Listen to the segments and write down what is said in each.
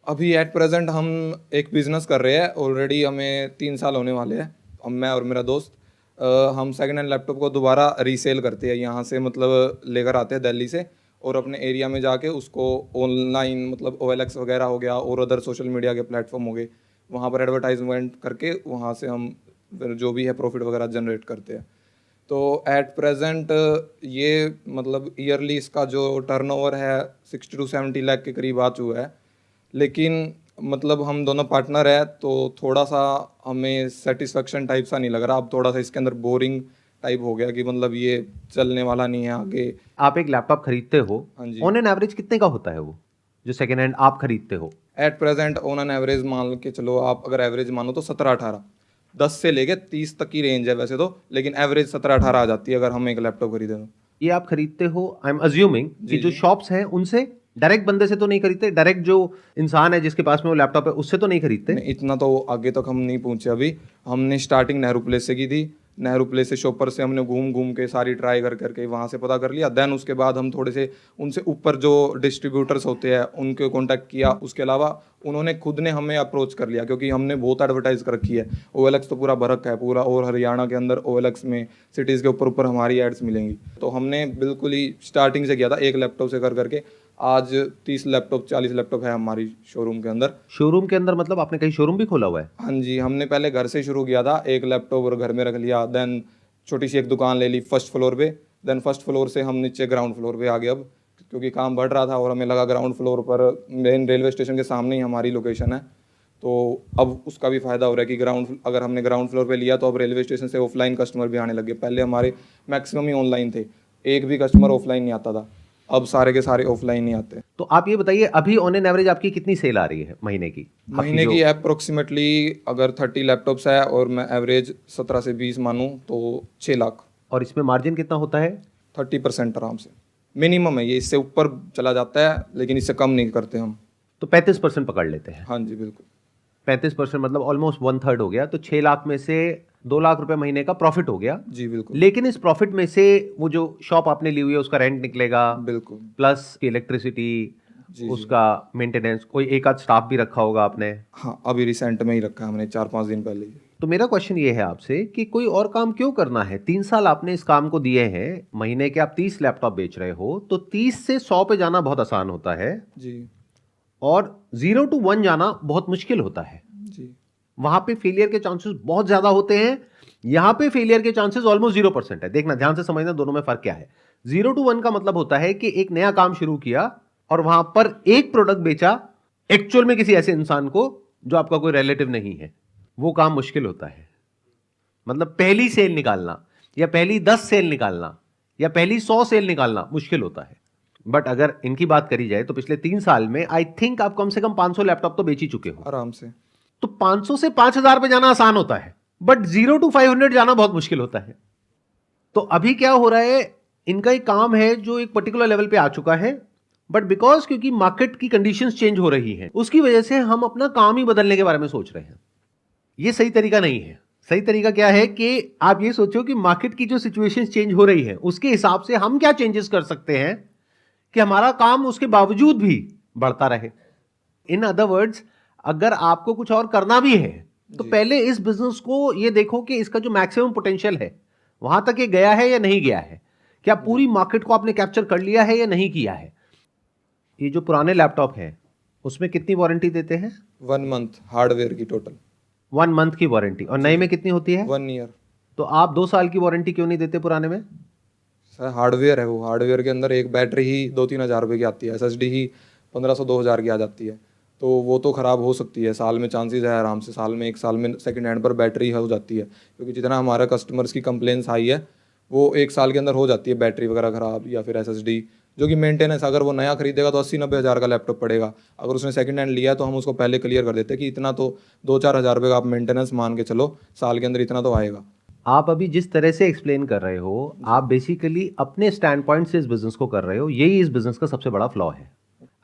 अभी at present हम एक बिज़नेस कर रहे हैं, ऑलरेडी हमें 3 साल होने वाले हैं। हम, मैं और मेरा दोस्त, हम सेकेंड हैंड लैपटॉप को दोबारा रीसेल करते हैं यहाँ से, मतलब लेकर आते हैं दिल्ली से, और अपने एरिया में जाके उसको ऑनलाइन, मतलब OLX वगैरह हो गया और अदर सोशल मीडिया के प्लेटफॉर्म हो गए, वहाँ पर एडवर्टाइजमेंट करके वहाँ से हम फिर जो भी है प्रॉफिट वगैरह जनरेट करते हैं। तो एट प्रेजेंट ये मतलब ईयरली इसका जो टर्नओवर है 60 to 70 लाख के करीब आ चुका है। लेकिन मतलब हम दोनों पार्टनर है तो थोड़ा सा हमें सेटिस्फेक्शन टाइप सा नहीं लग रहा। अब थोड़ा सा इसके अंदर बोरिंग टाइप हो गया कि मतलब ये चलने वाला नहीं है आगे। आप एक लैपटॉप खरीदते हो, हाँ जी। ऑन एन एवरेज कितने का होता है वो जो सेकेंड हैंड आप खरीदते हो? At present on an average मान के चलो, आप अगर एवरेज मानो तो 17-18, 10 से लेके 30 तक की रेंज है वैसे तो, लेकिन एवरेज 17-18 आ जाती है अगर हम एक लैपटॉप खरीदें तो। ये आप खरीदते हो, आई एम अज्यूमिंग कि जी जो जी। शॉप्स हैं उनसे, डायरेक्ट बंदे से तो नहीं खरीदते? डायरेक्ट जो इंसान है जिसके पास में वो लैपटॉप है उससे तो नहीं खरीदते? नहीं, इतना तो आगे तक हम नहीं पहुंचे अभी। हमने स्टार्टिंग नेहरू प्लेस से की थी। नेहरू प्लेस से शॉपर से हमने घूम घूम के सारी ट्राई कर करके वहाँ से पता कर लिया। देन उसके बाद हम थोड़े से उनसे ऊपर जो डिस्ट्रीब्यूटर्स होते हैं उनके कांटेक्ट किया। उसके अलावा उन्होंने खुद ने हमें अप्रोच कर लिया, क्योंकि हमने बहुत एडवर्टाइज कर रखी है। OLX तो पूरा भर रखा है पूरा, और हरियाणा के अंदर OLX में सिटीज़ के ऊपर ऊपर हमारी एड्स मिलेंगी। तो हमने बिल्कुल ही स्टार्टिंग से किया था, एक लैपटॉप से कर करके आज 30 लैपटॉप 40 लैपटॉप है हमारी शोरूम के अंदर। शोरूम के अंदर मतलब आपने कहीं शोरूम भी खोला हुआ है? हाँ जी, हमने पहले घर से शुरू किया था, एक लैपटॉप और घर में रख लिया। देन छोटी सी एक दुकान ले ली फर्स्ट फ्लोर पे। देन फर्स्ट फ्लोर से हम नीचे ग्राउंड फ्लोर पे आ गए अब, क्योंकि काम बढ़ रहा था और हमें लगा ग्राउंड फ्लोर पर मेन रेलवे स्टेशन के सामने ही हमारी लोकेशन है। तो अब उसका भी फ़ायदा हो रहा है कि अगर हमने ग्राउंड फ्लोर पे लिया तो अब रेलवे स्टेशन से ऑफलाइन कस्टमर भी आने लगे। पहले हमारे मैक्सिमम ही ऑनलाइन थे, एक भी कस्टमर ऑफलाइन नहीं आता था। अब सारे के सारे ऑफलाइन ही आते हैं। तो आप ये बताइए, अभी ऑन एन एवरेज आपकी कितनी सेल आ रही है महीने की? आपकी महीने जो की अप्रोक्सीमेटली अगर 30 लैपटॉप्स है और मैं एवरेज 17 से 20 मानूँ तो 6 लाख। और इसमें मार्जिन कितना होता है? 30% आराम से मिनिमम है ये, इससे ऊपर चला जाता है लेकिन इससे कम नहीं करते हम। तो 35% पकड़ लेते हैं। हाँ जी बिल्कुल। 35% मतलब ऑलमोस्ट 1/3 हो गया। तो 6 लाख में से 2 लाख रुपए महीने का प्रॉफिट हो गया। जी बिल्कुल। लेकिन इस प्रॉफिट में से वो जो शॉप आपने ली हुई है उसका रेंट निकलेगा, बिल्कुल। प्लस इलेक्ट्रिसिटी, जी जी। उसका मेंटेनेंस, कोई एक आध स्टाफ भी रखा होगा आपने। हाँ, अभी रिसेंट में ही रखा है हमने 4-5 दिन पहले ही। तो मेरा क्वेश्चन ये है आपसे कि कोई और काम क्यों करना है? 3 साल आपने इस काम को दिए हैं, महीने के आप 30 लैपटॉप बेच रहे हो, तो 30 से 100 पे जाना बहुत आसान होता है जी और 0 to 1 जाना बहुत मुश्किल होता है। जी। वहां पे फेलियर के चांसेस बहुत ज्यादा होते हैं, यहां पे फेलियर के चांसेस ऑलमोस्ट 0% है। देखना, ध्यान से समझना दोनों में फर्क क्या है। 0 to 1 का मतलब होता है कि एक नया काम शुरू किया और वहां पर एक प्रोडक्ट बेचा एक्चुअल में किसी ऐसे इंसान को जो आपका कोई रिलेटिव नहीं है, वो काम मुश्किल होता है। मतलब पहली सेल निकालना या पहली 10 सेल निकालना या पहली 100 सेल निकालना मुश्किल होता है। बट अगर इनकी बात करी जाए तो पिछले 3 साल में आई थिंक आप कम से कम 500 लैपटॉप तो बेच ही चुके हो। आराम से। तो 500 से 5000 पे जाना आसान होता है, बट 0 to 500 जाना बहुत मुश्किल होता है। तो अभी क्या हो रहा है, इनका एक काम है जो एक पर्टिकुलर लेवल पे आ चुका है, बट बिकॉज क्योंकि मार्केट की कंडीशंस चेंज हो रही हैं, उसकी वजह से हम अपना काम ही बदलने के बारे में सोच रहे हैं। ये सही तरीका नहीं है। सही तरीका क्या है कि आप ये सोचो कि मार्केट की जो सिचुएशंस चेंज हो रही है उसके हिसाब से हम क्या चेंजेस कर सकते हैं कि हमारा काम उसके बावजूद भी बढ़ता रहे। इन अदर वर्ड्स, अगर आपको कुछ और करना भी है तो जी। पहले इस बिजनेस को ये देखो कि इसका जो मैक्सिमम पोटेंशियल है वहां तक ये गया है या नहीं गया है, क्या पूरी मार्केट को आपने कैप्चर कर लिया है या नहीं किया है। ये जो पुराने लैपटॉप है उसमें कितनी वारंटी देते हैं? 1 मंथ हार्डवेयर की टोटल। 1 मंथ की वारंटी, और नए में कितनी होती है? 1 ईयर। तो आप 2 साल की वारंटी क्यों नहीं देते पुराने में? सर हार्डवेयर है, वो हार्डवेयर के अंदर एक बैटरी ही 2-3 हज़ार रुपये की आती है, SSD ही 1500-2000 की आ जाती है। तो वो तो ख़राब हो सकती है, साल में चांसेस है आराम से, साल में 1 साल में सेकंड हैंड पर बैटरी हो जाती है। क्योंकि जितना हमारा कस्टमर्स की कंप्लेंट्स आई है वो 1 साल के अंदर हो जाती है, बैटरी वगैरह ख़राब या फिर SSD, जो कि मेंटेनेंस अगर वो नया खरीदेगा तो 80-90 हज़ार का लैपटॉप पड़ेगा। अगर उसने सेकंड हैंड लिया तो हम उसको पहले क्लियर कर देते हैं कि इतना तो 2-4 हज़ार रुपये का आप मेंटेनेंस मान के चलो, साल के अंदर इतना तो आएगा। आप अभी जिस तरह से एक्सप्लेन कर रहे हो, आप बेसिकली अपने स्टैंड पॉइंट से इस बिजनेस को कर रहे हो। यही इस बिजनेस का सबसे बड़ा फ्लॉ है।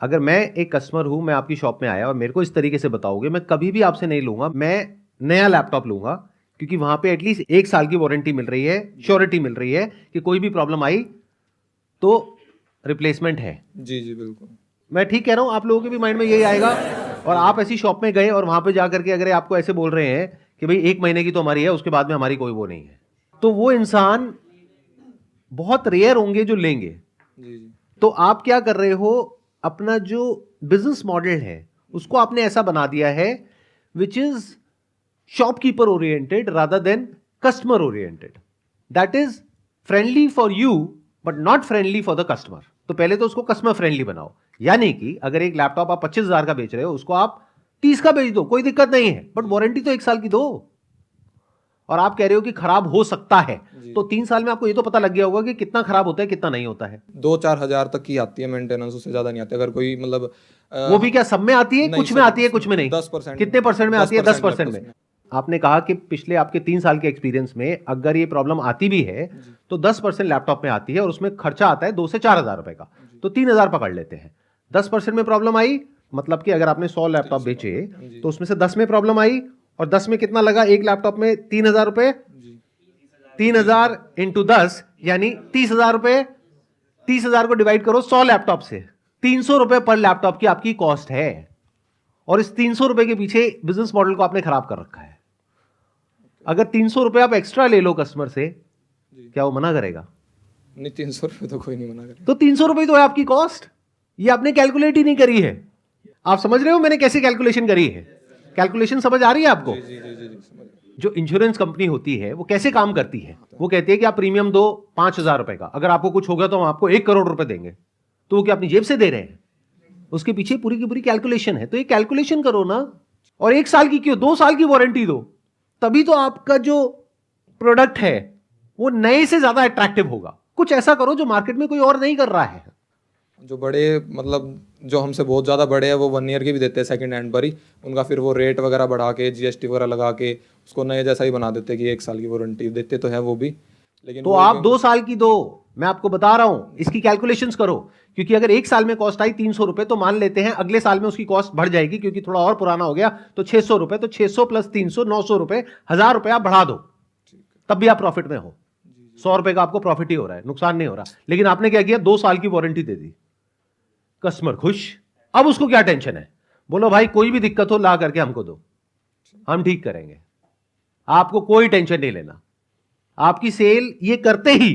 अगर मैं एक कस्टमर हूं, मैं आपकी शॉप में आया और मेरे को इस तरीके से बताओगे, मैं कभी भी आपसे नहीं लूंगा, मैं नया लैपटॉप लूंगा, क्योंकि वहां पे एटलीस्ट 1 साल की वारंटी मिल रही है, श्योरिटी मिल रही है कि कोई भी प्रॉब्लम आई तो रिप्लेसमेंट है। जी जी बिल्कुल। मैं ठीक कह रहा हूं? आप लोगों के भी माइंड में यही आएगा। और आप ऐसी शॉप में गए और वहां पे जाकर के अगर आपको ऐसे बोल रहे हैं कि भाई 1 महीने की तो हमारी है, उसके बाद में हमारी कोई वो नहीं है, तो वो इंसान बहुत रेयर होंगे जो लेंगे। जी जी। तो आप क्या कर रहे हो, अपना जो बिजनेस मॉडल है उसको आपने ऐसा बना दिया है which is shopkeeper oriented rather than customer oriented, that is friendly for you but not friendly for the customer. तो पहले तो उसको कस्टमर फ्रेंडली बनाओ, यानी कि अगर एक लैपटॉप आप 25,000 का बेच रहे हो, उसको आप 30 का बेच दो, कोई दिक्कत नहीं है, बट वारंटी तो 1 साल की दो। और आप कह रहे हो कि खराब हो सकता है, तो 3 साल में आपको ये तो पता लग गया होगा कि कितना खराब होता है कितना नहीं होता है। 2-4 हजार तक की आती है मेंटेनेंस, उससे ज्यादा नहीं आती। अगर कोई मतलब वो भी क्या सब में आती है? कुछ में आती है, कुछ में नहीं। 10%। कितने परसेंट में आती है? 10% में। आपने कहा कि पिछले आपके 3 साल के एक्सपीरियंस में अगर ये प्रॉब्लम आती भी है तो 10% लैपटॉप में आती है और उसमें खर्चा आता है 2 से 4 हजार रुपए का, तो 3,000 पकड़ लेते हैं। 10% में प्रॉब्लम आई, मतलब कि अगर आपने 100 लैपटॉप बेचे तो उसमें से 10 में प्रॉब्लम आई, और 10 में कितना लगा एक लैपटॉप में? 3,000 रुपए। 3,000 इंटू 10 यानी 30,000 रुपए। 30,000 को डिवाइड करो 100 लैपटॉप से, 300 रुपए पर लैपटॉप की आपकी कॉस्ट है। और इस 300 रुपए के पीछे बिजनेस मॉडल को आपने खराब कर रखा है। अगर 300 रुपए आप एक्स्ट्रा ले लो कस्टमर से, क्या वो मना करेगा? नहीं, 300 रुपए तो कोई नहीं मना करेगा। तो 300 रुपए तो है आपकी कॉस्ट, ये आपने कैलकुलेट ही नहीं करी है। आप समझ रहे हो मैंने कैसे कैलकुलेशन करी है? कैलकुलेशन समझ आ रही है आपको? जी जी जी जी, समझ गया। जो इंश्योरेंस कंपनी होती है वो कैसे काम करती है? वो कहती है कि आप प्रीमियम दो 5,000 रुपए का, अगर आपको कुछ होगा तो हम आपको 1 करोड़ रुपए देंगे। तो वो क्या अपनी जेब से दे रहे हैं? उसके पीछे पूरी की पूरी कैलकुलेशन है। तो ये कैलकुलेशन करो ना, और 1 साल की क्यों, 2 साल की वारंटी दो, तभी तो आपका जो प्रोडक्ट है वो नए से ज्यादा अट्रैक्टिव होगा। कुछ ऐसा करो जो मार्केट में कोई और नहीं कर रहा है। जो बड़े मतलब जो हमसे बहुत ज़्यादा बड़े हैं वो 1 ईयर की भी देते हैं सेकंड हैंड पर ही, उनका फिर वो रेट वगैरह बढ़ा के जीएसटी वगैरह लगा के उसको नए जैसा ही बना देते हैं कि 1 साल की वारंटी देते तो है वो भी, लेकिन तो वो आप 2 साल की दो। मैं आपको बता रहा हूं, इसकी कैलकुलेशंस करो, क्योंकि अगर 1 साल में कॉस्ट आई 300 रुपए, तो मान लेते हैं अगले साल में उसकी कॉस्ट बढ़ जाएगी क्योंकि थोड़ा और पुराना हो गया, तो 600 रुपए, तो 600 प्लस 300 900 रुपए, 1,000 रुपए आप बढ़ा दो, तब भी आप प्रॉफिट में हो। 100 रुपए का आपको प्रॉफिट ही हो रहा है, नुकसान नहीं हो रहा। लेकिन आपने क्या किया, 2 साल की वारंटी दे दी, कस्टमर खुश। अब उसको क्या टेंशन है? बोलो भाई कोई भी दिक्कत हो ला करके हमको दो, हम ठीक करेंगे, आपको कोई टेंशन नहीं लेना। आपकी सेल ये करते ही,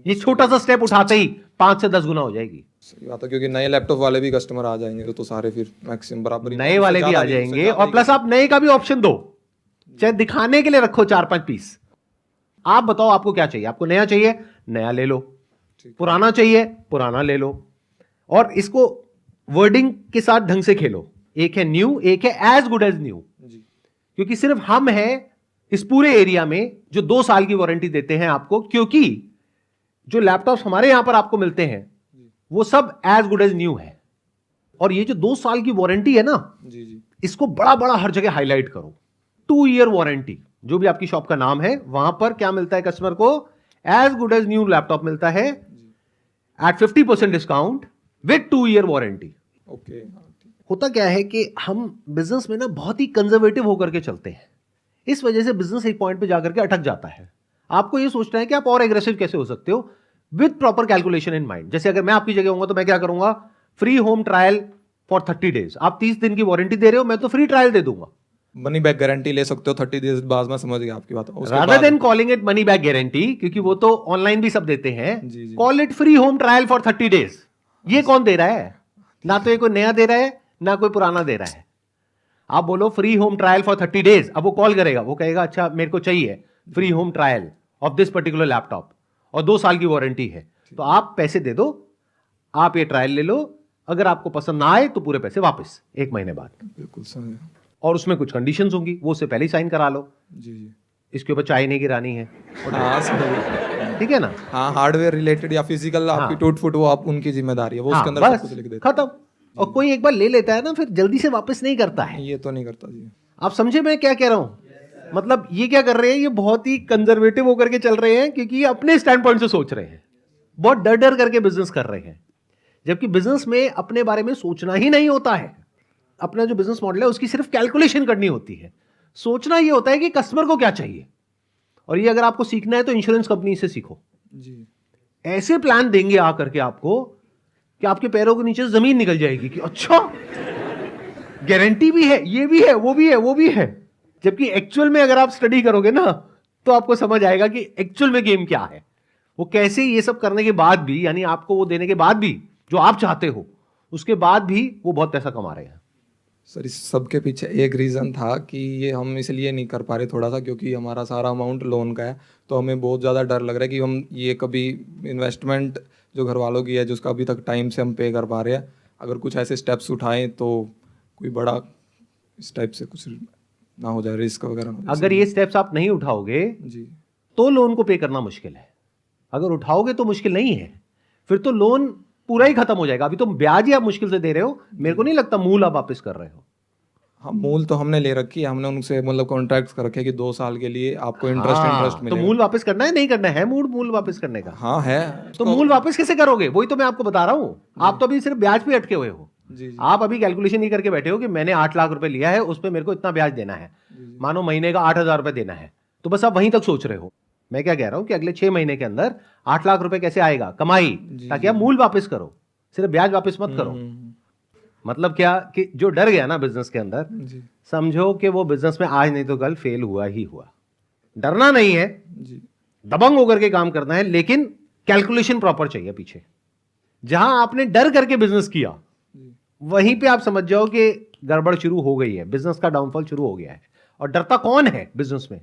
ये छोटा सा स्टेप उठाते ही 5 से 10 गुना हो जाएगी। सही बात है, क्योंकि नए लैपटॉप वाले भी कस्टमर आ जाएंगे तो सारे फिर मैक्सिमम बराबर ही, नए वाले भी आ जाएंगे, और प्लस आप नए का भी ऑप्शन दो, चाहे दिखाने के लिए रखो 4-5 पीस। आप बताओ आपको क्या चाहिए? आपको नया चाहिए, नया ले लो, पुराना चाहिए, पुराना ले लो, और इसको वर्डिंग के साथ ढंग से खेलो। एक है न्यू, एक है एज गुड एज न्यू, क्योंकि सिर्फ हम हैं इस पूरे एरिया में जो 2 साल की वारंटी देते हैं आपको, क्योंकि जो लैपटॉप्स हमारे यहां पर आपको मिलते हैं वो सब एज गुड एज न्यू है। और ये जो 2 साल की वारंटी है ना, इसको बड़ा बड़ा हर जगह हाईलाइट करो। 2 ईयर वारंटी, जो भी आपकी शॉप का नाम है वहां पर क्या मिलता है कस्टमर को? As good as new laptop मिलता है at 50% discount with 2 year warranty. Okay. होता क्या है कि हम बिजनेस में ना बहुत ही कंजर्वेटिव होकर के चलते हैं, इस वजह से बिजनेस एक पॉइंट पे जाकर के अटक जाता है। आपको ये सोचना है कि आप और एग्रेसिव कैसे हो सकते हो with proper calculation in mind. जैसे अगर मैं आपकी जगह होऊंगा तो मैं क्या करूंगा? Free home trial for 30 days. आप 30 दिन की वारंटी दे रहे हो, मैं तो फ्री ट्रायल दे दूंगा। मनी बैक गारंटी ले सकते हो 30 डेज बाद, में समझ गया आपकी बात। Rather than calling it money back guarantee, क्योंकि वो तो ऑनलाइन भी सब देते हैं, call it free home trial for 30 days. ये कौन दे रहा है? ना तो ये कोई नया दे रहा है ना कोई पुराना दे रहा है। आप बोलो free home trial for 30 days, अब वो कॉल करेगा, वो कहेगा अच्छा मेरे को चाहिए free home trial of this particular laptop और 2 साल की वारंटी है, तो आप पैसे दे दो, आप ये ट्रायल ले लो, अगर आपको पसंद ना आए तो पूरे पैसे वापस 1 महीने बाद। बिल्कुल सही। और उसमें कुछ कंडीशंस होंगी, वो उससे पहले ही साइन करा लो। जी। इसके ऊपर चाय नहीं गिरानी है, ठीक है ना? हाँ, हार्डवेयर रिलेटेड या फिजिकल आपकी टूट फुट वो आप उनकी जिम्मेदारी है, वो उसके अंदर सब कुछ लिख देते हैं। खत्म। और कोई एक बार ले लेता है ना, फिर जल्दी से वापस नहीं करता है। ये तो नहीं करता जी। आप समझे मैं क्या कह रहा हूं? मतलब ये क्या कर रहे हैं, ये बहुत ही कंजर्वेटिव होकर के चल रहे हैं, क्योंकि ये अपने स्टैंड पॉइंट से सोच रहे हैं, बहुत डर डर करके बिजनेस कर रहे हैं, जबकि बिजनेस में अपने बारे में सोचना ही नहीं होता है। अपना जो बिजनेस मॉडल है उसकी सिर्फ कैलकुलेशन करनी होती है। सोचना ये होता है कि कस्टमर को क्या चाहिए। और ये अगर आपको सीखना है तो इंश्योरेंस कंपनी से सीखो जी। ऐसे प्लान देंगे आकर के आपको कि आपके पैरों के नीचे जमीन निकल जाएगी कि अच्छा गारंटी भी है, ये भी है, वो भी है, वो भी है। जबकि एक्चुअल में अगर आप स्टडी करोगे ना तो आपको समझ आएगा कि एक्चुअल में गेम क्या है। वो कैसे ये सब करने के बाद भी, यानी आपको वो देने के बाद भी जो आप चाहते हो, उसके बाद भी वो बहुत पैसा कमा रहे हैं। सर इस सब के पीछे एक रीज़न था कि ये हम इसलिए नहीं कर पा रहे थोड़ा सा, क्योंकि हमारा सारा अमाउंट लोन का है, तो हमें बहुत ज़्यादा डर लग रहा है कि हम ये कभी इन्वेस्टमेंट जो घर वालों की है जिसका अभी तक टाइम से हम पे कर पा रहे हैं, अगर कुछ ऐसे स्टेप्स उठाएं तो कोई बड़ा इस टाइप से कुछ ना हो जाए, रिस्क वगैरह ना हो जाए। अगर ये स्टेप्स आप नहीं उठाओगे जी तो लोन को पे करना मुश्किल है, अगर उठाओगे तो मुश्किल नहीं है, फिर तो लोन पूरा ही खत्म हो जाएगा। अभी तो ब्याज ही आप मुश्किल से दे रहे हो, मेरे को नहीं लगता मूल आप वापस कर रहे हो। हाँ, मूल तो हमने ले रखी है, हमने उनसे मतलब कॉन्ट्रैक्ट कर रखे कि 2 साल के लिए आपको इंटरेस्ट तो मिलेगा। मूल वापस करना है, नहीं करना है मूल वापस करने का? हाँ है। तो मूल वापस कैसे करोगे, वही तो मैं आपको बता रहा हूं। आप तो अभी सिर्फ ब्याज पे अटके हुए हो। जी जी आप अभी कैलकुलेशन नहीं करके बैठे हो कि मैंने 8 लाख रुपए लिया है, उस पर मेरे को इतना ब्याज देना है, मानो महीने का 8,000 रुपए देना है, तो बस आप वहीं तक सोच रहे हो। मैं क्या कह रहा हूं कि अगले 6 महीने के अंदर 8 लाख रुपए कैसे आएगा कमाई, ताकि आप मूल वापस करो, सिर्फ ब्याज वापस मत करो। मतलब क्या कि जो डर गया ना बिजनेस के अंदर, जी समझो कि वो बिजनेस में आज नहीं तो कल फेल हुआ ही हुआ। डरना नहीं है, जी दबंग होकर के काम करना है, लेकिन कैलकुलेशन प्रॉपर चाहिए पीछे। जहां आपने डर करके बिजनेस किया वहीं पे आप समझ जाओ कि गड़बड़ शुरू हो गई है, बिजनेस का डाउनफॉल शुरू हो गया है। और डरता कौन है बिजनेस में?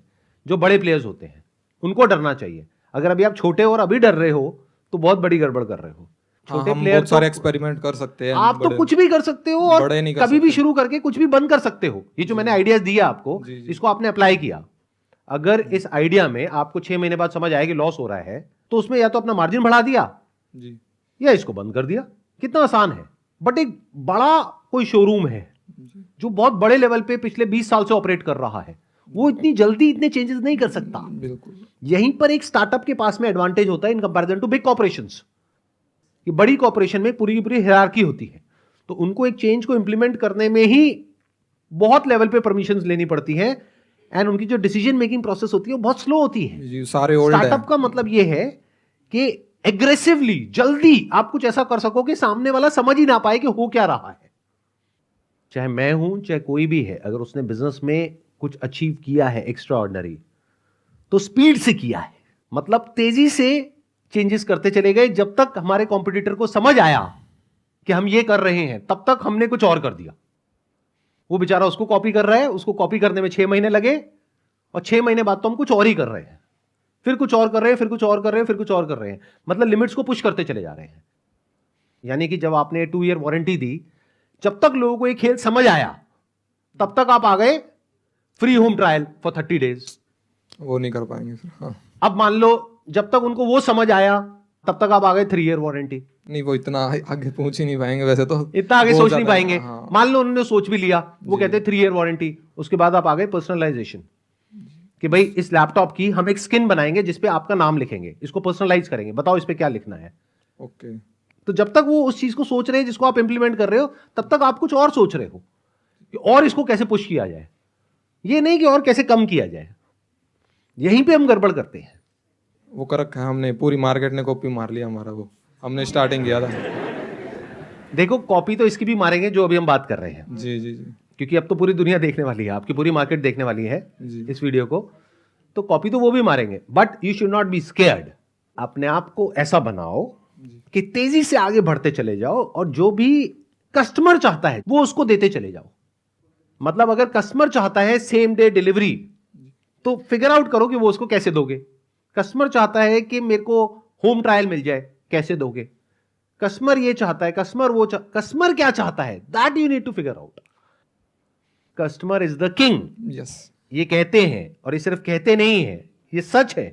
जो बड़े प्लेयर्स होते हैं, उनको डरना चाहिए। अगर अभी आप छोटे और अभी डर रहे हो तो बहुत बड़ी गड़बड़ कर रहे हो। हाँ, हम बहुत सारे एक्सपेरिमेंट कर सकते हैं, आप तो कुछ भी कर सकते हो और बड़े नहीं कर कभी भी सकते। शुरू करके कुछ भी बंद कर सकते हो। ये जो मैंने आइडियाज दिया आपको, इसको आपने अप्लाई किया, अगर इस आइडिया में आपको 6 महीने बाद समझ आया कि लॉस हो रहा है, तो उसमें या तो अपना मार्जिन बढ़ा दिया जी या इसको बंद कर दिया। कितना आसान है। बट एक बड़ा कोई शोरूम है जो बहुत बड़े लेवल पे पिछले 20 साल से ऑपरेट कर रहा है, वो इतनी जल्दी इतने चेंजेस नहीं कर सकता। बिल्कुल। यहीं पर एक स्टार्टअप के पास में एडवांटेज होता है in comparison to big corporations. कि बड़ी कॉर्पोरेशन में पूरी की पूरी हायरार्की होती है, तो उनको एक चेंज को इंप्लीमेंट करने में ही बहुत लेवल पे परमिशंस लेनी पड़ती है, एंड उनकी जो डिसीजन मेकिंग प्रोसेस होती है वो बहुत स्लो होती है। जी सारे ओल्ड है। स्टार्टअप का मतलब ये है कि एग्रेसिवली जल्दी आप कुछ ऐसा कर सको कि सामने वाला समझ ही ना पाए कि हो क्या रहा है। चाहे मैं हूं चाहे कोई भी है, अगर उसने बिजनेस में कुछ अचीव किया है एक्स्ट्रा ऑर्डिनरी, तो स्पीड से किया है, मतलब तेजी से चेंजेस करते चले गए। जब तक हमारे कॉम्पिटिटर को समझ आया कि हम ये कर रहे हैं, तब तक हमने कुछ और कर दिया। वो बेचारा उसको कॉपी कर रहा है, उसको कॉपी करने में 6 महीने लगे, और 6 महीने बाद तो हम कुछ और ही कर रहे हैं, फिर कुछ और कर रहे हैं, फिर कुछ और कर रहे हैं, फिर कुछ और कर रहे हैं। मतलब लिमिट्स को पुश करते चले जा रहे हैं। यानी कि जब आपने 2 ईयर वारंटी दी, जब तक लोगों को ये खेल समझ आया, तब तक आप आ गए free home trial for 30 days. वो नहीं कर पाएंगे फिर। हाँ अब मान लो जब तक उनको वो समझ आया, तब तक आप आ गए 3 ईयर वारंटी। नहीं, वो इतना आगे पहुंच ही नहीं पाएंगे वैसे तो, इतना आगे बहुत सोच नहीं ज्यादा है। पाएंगे। हाँ। मान लो उन्होंने सोच भी लिया, वो कहते हैं 3 ईयर वारंटी, उसके बाद आप आ गए पर्सनलाइजेशन, कि भाई इस लैपटॉप की हम एक स्किन बनाएंगे जिसपे आपका नाम लिखेंगे, इसको पर्सनलाइज करेंगे, बताओ इस पे क्या लिखना है। ओके। तो जब तक वो उस चीज को सोच रहे हैं जिसको आप इंप्लीमेंट कर रहे हो, तब तक आप कुछ और सोच रहे हो कि और इसको कैसे पुश किया जाए, ये नहीं कि और कैसे कम किया जाए। यहीं पे हम गड़बड़ करते हैं। वो कर रखा है हमने, पूरी मार्केट ने कॉपी मार लिया हमारा, वो हमने स्टार्टिंग किया था। देखो कॉपी तो इसकी भी मारेंगे जो अभी हम बात कर रहे हैं, जी जी जी क्योंकि अब तो पूरी दुनिया देखने वाली है, आपकी पूरी मार्केट देखने वाली है जी। इस वीडियो को, तो कॉपी तो वो भी मारेंगे। But you should not be scared. अपने आप को ऐसा बनाओ कि तेजी से आगे बढ़ते चले जाओ, और जो भी कस्टमर चाहता है वो उसको देते चले जाओ। मतलब अगर कस्टमर चाहता है सेम डे डिलीवरी, तो फिगर आउट करो कि वो उसको कैसे दोगे। कस्टमर चाहता है कि मेरे को होम ट्रायल मिल जाए, कैसे दोगे। कस्टमर ये चाहता है, कस्टमर क्या चाहता है, that you need to figure out. Customer is the king, yes. ये कहते हैं, और ये सिर्फ कहते नहीं है, ये सच है।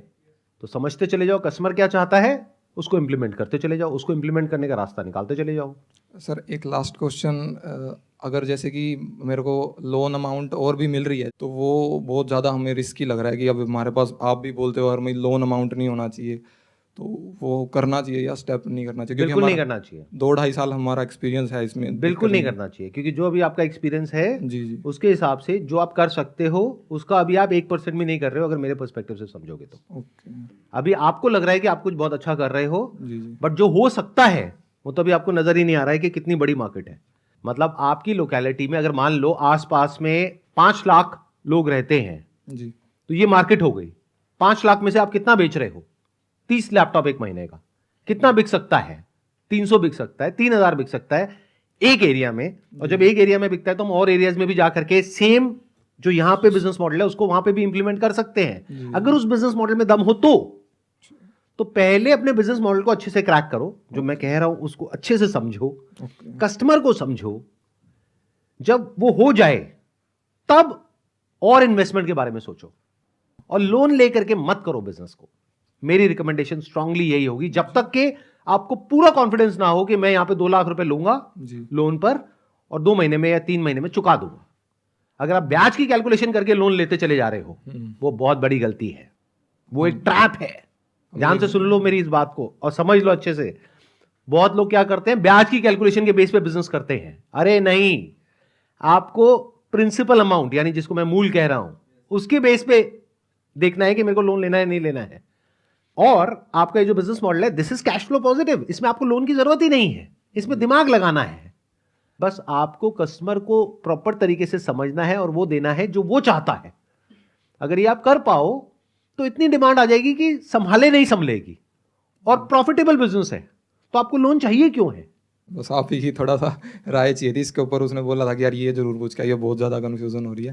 तो समझते चले जाओ कस्टमर क्या चाहता है, उसको इंप्लीमेंट करते चले जाओ, उसको इंप्लीमेंट करने का रास्ता निकालते चले जाओ। सर एक लास्ट क्वेश्चन, अगर जैसे कि मेरे को लोन अमाउंट और भी मिल रही है, तो वो बहुत ज़्यादा हमें रिस्की लग रहा है कि अब हमारे पास, आप भी बोलते हो हर महीने लोन अमाउंट नहीं होना चाहिए, तो वो करना चाहिए या स्टेप नहीं करना चाहिए? बिल्कुल नहीं करना चाहिए। 2-2.5 साल हमारा एक्सपीरियंस है इसमें। बिल्कुल नहीं करना चाहिए, क्योंकि जो अभी आपका एक्सपीरियंस है जी जी उसके हिसाब से जो आप कर सकते हो, उसका अभी आप 1% भी नहीं कर रहे हो, अगर मेरे पर्सपेक्टिव से समझोगे तो। ओके। अभी आपको लग रहा है कि आप कुछ बहुत अच्छा कर रहे हो, जी जी बट जो हो सकता है वो तो अभी आपको नजर ही नहीं आ रहा है कि कितनी बड़ी मार्केट है। मतलब आपकी लोकेलिटी में अगर मान लो आसपास में 5 लाख लोग रहते हैं, जी तो ये मार्केट हो गई। 5 लाख में से आप कितना बेच रहे हो? 30 लैपटॉप एक महीने का। कितना बिक सकता है? 300 बिक सकता है, 3000 बिक सकता है एक एरिया में। और जब एक एरिया में बिकता है तो हम और एरियाज में भी जाकर के सेम जो यहां पे बिजनेस मॉडल है उसको वहां पे भी इंप्लीमेंट कर सकते हैं, अगर उस बिजनेस मॉडल में दम हो तो पहले अपने बिजनेस मॉडल को अच्छे से क्रैक करो, जो मैं कह रहा हूं उसको अच्छे से समझो, कस्टमर को समझो। जब वो हो जाए तब और इन्वेस्टमेंट के बारे में सोचो, और लोन लेकर के मत करो बिजनेस को। मेरी रिकमेंडेशन स्ट्रांगली यही होगी, जब तक कि आपको पूरा कॉन्फिडेंस ना हो कि मैं यहां पे 2 लाख रुपए लूंगा लोन पर और 2 महीने में या 3 महीने में चुका दूंगा। अगर आप ब्याज की कैलकुलेशन करके लोन लेते चले जा रहे हो, वो बहुत बड़ी गलती है, वो एक ट्रैप है। ध्यान से सुन लो मेरी इस बात को और समझ लो अच्छे से। बहुत लोग क्या करते हैं, ब्याज की कैलकुलेशन के बेस पे बिजनेस करते हैं। अरे नहीं, आपको प्रिंसिपल अमाउंट यानी जिसको मैं मूल कह रहा हूं उसके बेस पे देखना है कि मेरे को लोन लेना है नहीं लेना है। और आपका ये जो बिजनेस मॉडल है, this is cash flow positive, इसमें आपको लोन की जरूरत ही नहीं है, इसमें दिमाग लगाना है। बस आपको कस्टमर को प्रॉपर तरीके से समझना है और वो देना है जो वो चाहता है। अगर ये आप कर पाओ तो इतनी डिमांड आ जाएगी कि संभाले नहीं संभलेगी, और प्रॉफिटेबल बिजनेस है तो आपको लोन चाहिए क्यों है? बस आप ही थोड़ा सा राय चाहिए थी इसके ऊपर। उसने बोला था कि यार ये जरूर पूछ के, ये बहुत ज़्यादा कन्फ्यूजन हो रही है,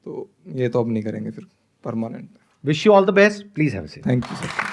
तो ये तो अब नहीं करेंगे फिर permanent. Wish you all the best, please have a seat. Thank you sir.